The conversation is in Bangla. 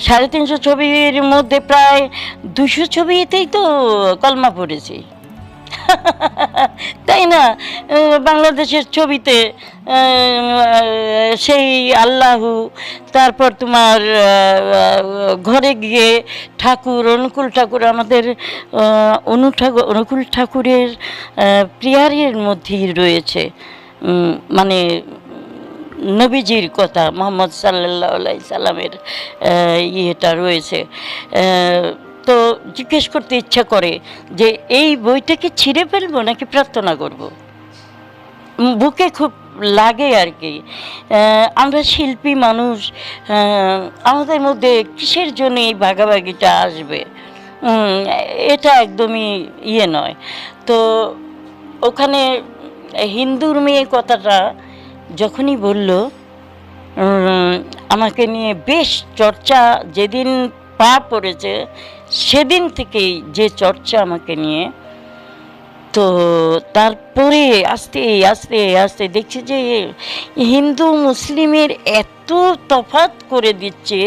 350 ছবির মধ্যে প্রায় 200 ছবিতেই তো কলমা পড়েছি। তাই না? বাংলাদেশের ছবিতে সেই আল্লাহু, তারপর তোমার ঘরে গিয়ে ঠাকুর, অনুকূল ঠাকুর, আমাদের অনুকূল ঠাকুরের প্রেয়ারের মধ্যেই রয়েছে মানে নবীজির কথা, মোহাম্মদ সাল্লাল্লাহু আলাইহি সাল্লামের ইয়েটা রয়েছে। তো জিজ্ঞেস করতে ইচ্ছা করে যে এই বইটাকে ছিঁড়ে ফেলবো নাকি প্রার্থনা করব। বুকে খুব লাগে আর কি। আমরা শিল্পী মানুষ, আমাদের মধ্যে কিসের জন্য এই ভাগাভাগিটা আসবে, এটা একদমই ইয়ে নয়। তো ওখানে হিন্দুর মেয়ে কথাটা যখনই বলল, আমাকে নিয়ে বেশ চর্চা যেদিন পা পড়েছে সেদিন থেকেই যে চর্চা আমাকে নিয়ে। তো তারপরে আস্তে আস্তে আস্তে দেখছি যে হিন্দু মুসলিমের এত তফাৎ করে দিচ্ছে।